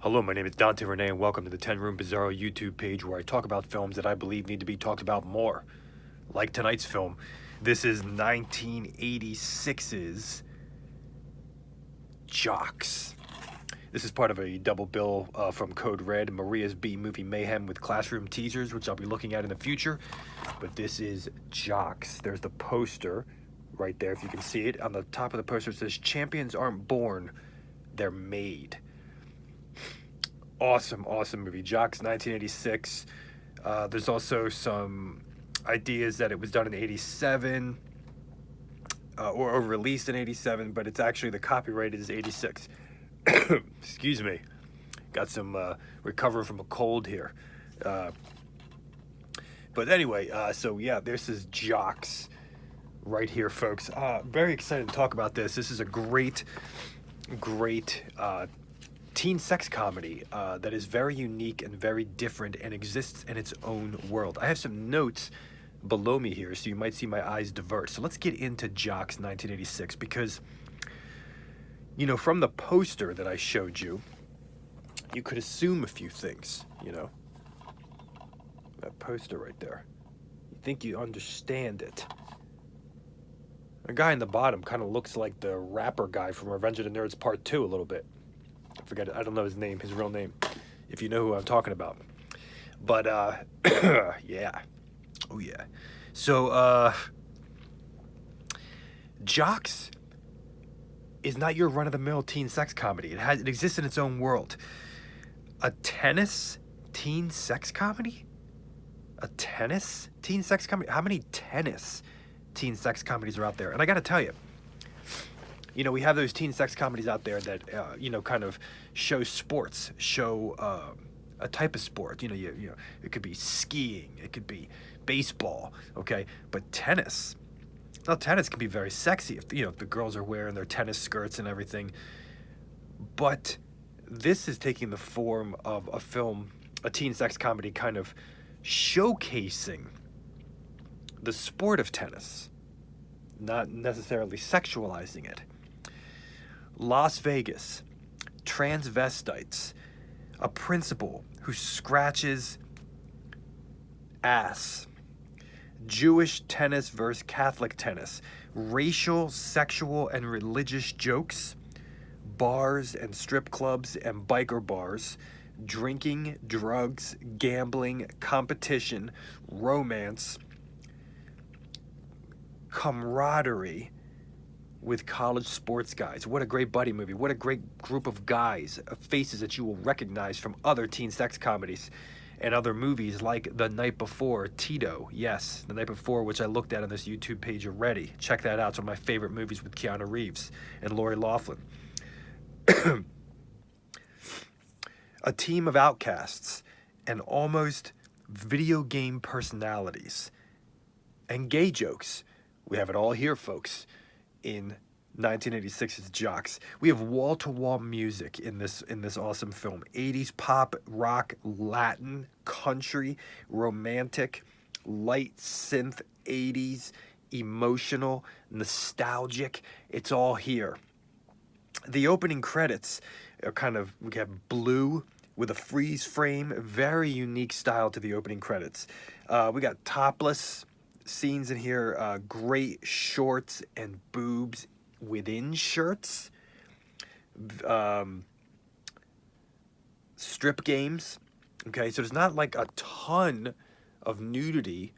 Hello, my name is Dante Renee, and welcome to the 10 Room Bizarro YouTube page where I talk about films that I believe need to be talked about more. Like tonight's film. This is 1986's JOCKS. This is part of a double bill from Code Red, Maria's B-Movie Mayhem with classroom teasers, which I'll be looking at in the future. But this is JOCKS. There's the poster right there, if you can see it. On the top of the poster it says, "Champions aren't born, they're made." Awesome movie. JOCKS 1986. There's also some ideas that it was done in 87 or released in 87, but it's actually the copyright is 86. Excuse me. Got some recovering from a cold here. But anyway, so yeah, this is JOCKS right here, folks. Very excited to talk about this. This is a great teen sex comedy that is very unique and very different and exists in its own world. I have some notes below me here, so you might see my eyes divert. So let's get into JOCKS 1986 because, you know, from the poster that I showed you, you could assume a few things, you know. That poster right there. You think you understand it. The guy in the bottom kind of looks like the rapper guy from Revenge of the Nerds Part 2 a little bit. I forget it. I don't know his name, his real name, if you know who I'm talking about. But, yeah. Oh, yeah. So, JOCKS is not your run-of-the-mill teen sex comedy. It exists in its own world. A tennis teen sex comedy? A tennis teen sex comedy? How many tennis teen sex comedies are out there? And I gotta tell you, you know, we have those teen sex comedies out there that, you know, kind of show sports, show a type of sport. You know, it could be skiing, it could be baseball, okay? But tennis, now tennis can be very sexy if, you know, if the girls are wearing their tennis skirts and everything. But this is taking the form of a film, a teen sex comedy kind of showcasing the sport of tennis, not necessarily sexualizing it. Las Vegas, transvestites, a principal who scratches ass, Jewish tennis versus Catholic tennis, racial, sexual, and religious jokes, bars and strip clubs and biker bars, drinking, drugs, gambling, competition, romance, camaraderie with college sports guys. What a great buddy movie. What a great group of guys, faces that you will recognize from other teen sex comedies and other movies like The Night Before, Tito. Yes, The Night Before, which I looked at on this YouTube page already. Check that out. It's one of my favorite movies with Keanu Reeves and Lori Loughlin. A team of outcasts and almost video game personalities and gay jokes. We have it all here, folks, in 1986's JOCKS. We have wall-to-wall music in this awesome film. 80s pop, rock, Latin, country, romantic, light synth, 80s, emotional, nostalgic. It's all here. The opening credits are kind of, we have blue with a freeze frame, very unique style to the opening credits. We got topless scenes in here, great shorts and boobs within shirts, strip games. Okay, so there's not like a ton of nudity,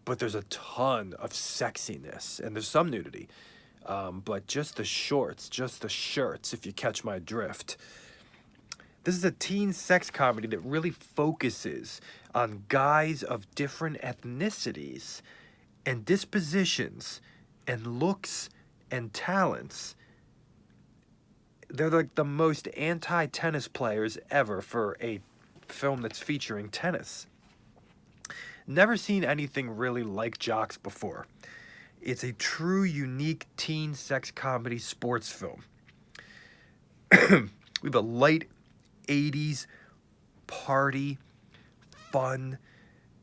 but there's a ton of sexiness, and there's some nudity, but just the shorts, just the shirts, if you catch my drift. This is a teen sex comedy that really focuses on guys of different ethnicities and dispositions and looks and talents. They're like the most anti-tennis players ever for a film that's featuring tennis. Never seen anything really like JOCKS before. It's a true, unique teen sex comedy sports film. We have a light 80s party, fun,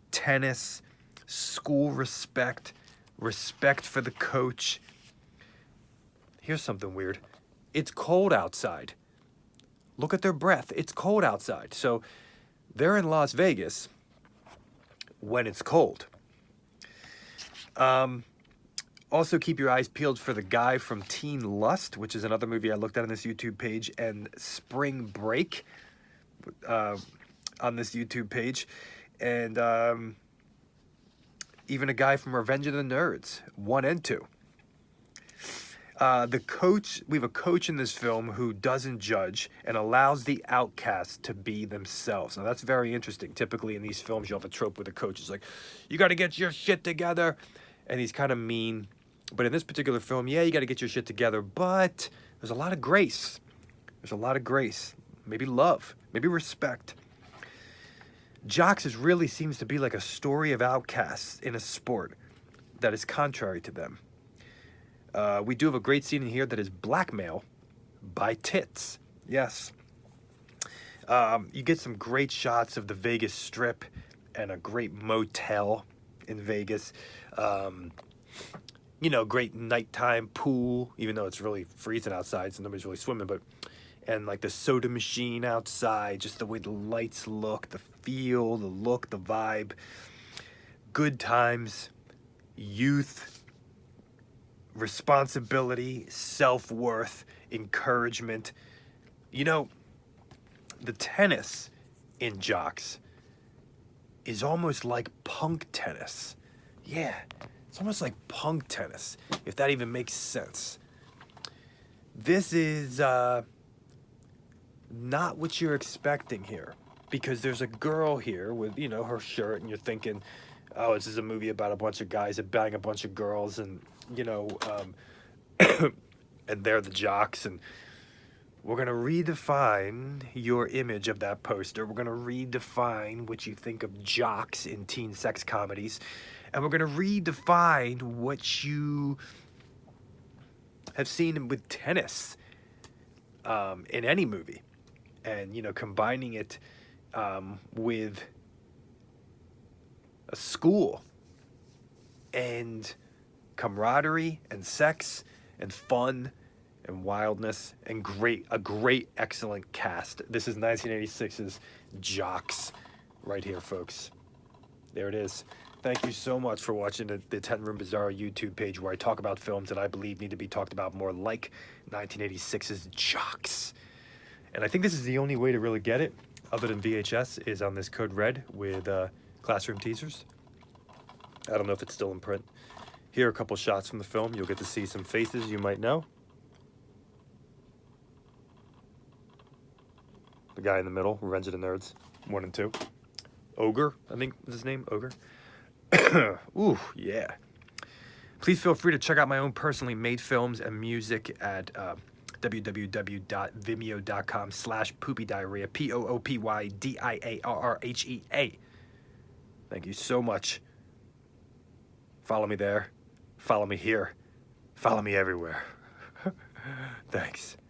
tennis, school respect, respect for the coach. Here's something weird. It's cold outside. Look at their breath. It's cold outside. So they're in Las Vegas when it's cold. Also, keep your eyes peeled for the guy from Teen Lust, which is another movie I looked at on this YouTube page, and Spring Break on this YouTube page. And even a guy from Revenge of the Nerds, 1 and 2. The coach, we have a coach in this film who doesn't judge and allows the outcasts to be themselves. Now, that's very interesting. Typically in these films, you have a trope where the coach is like, you got to get your shit together. And he's kind of mean. But in this particular film, yeah, you got to get your shit together. But there's a lot of grace. There's a lot of grace. Maybe love. Maybe respect. JOCKS really seems to be like a story of outcasts in a sport that is contrary to them. We do have a great scene in here that is blackmail by tits. Yes. You get some great shots of the Vegas Strip and a great motel in Vegas. You know, great nighttime pool, even though it's really freezing outside, so nobody's really swimming, and like the soda machine outside, just the way the lights look, the feel, the look, the vibe. Good times, youth, responsibility, self-worth, encouragement. You know, the tennis in JOCKS is almost like punk tennis. Yeah, it's almost like punk tennis, if that even makes sense. This is not what you're expecting here, because there's a girl here with, you know, her shirt, and you're thinking, oh, this is a movie about a bunch of guys that bang a bunch of girls, and, you know, and they're the jocks, and we're going to redefine your image of that poster. We're going to redefine what you think of jocks in teen sex comedies, and we're going to redefine what you have seen with tennis in any movie, and, you know, combining it with a school and camaraderie and sex and fun and wildness and a great, excellent cast. This is 1986's JOCKS right here, folks. There it is. Thank you so much for watching the 10 Room Bizarro YouTube page, where I talk about films that I believe need to be talked about more, like 1986's JOCKS. And I think this is the only way to really get it, other than VHS, is on this Code Red with classroom teasers. I don't know if it's still in print. Here are a couple shots from the film. You'll get to see some faces you might know. The guy in the middle, Revenge of the Nerds, 1 and 2. Ogre, I think is his name, Ogre. Ooh, yeah. Please feel free to check out my own personally made films and music at www.vimeo.com/poopydiarrhea, POOPYDIARRHEA. Thank you so much. Follow me there. Follow me here. Follow me everywhere. Thanks.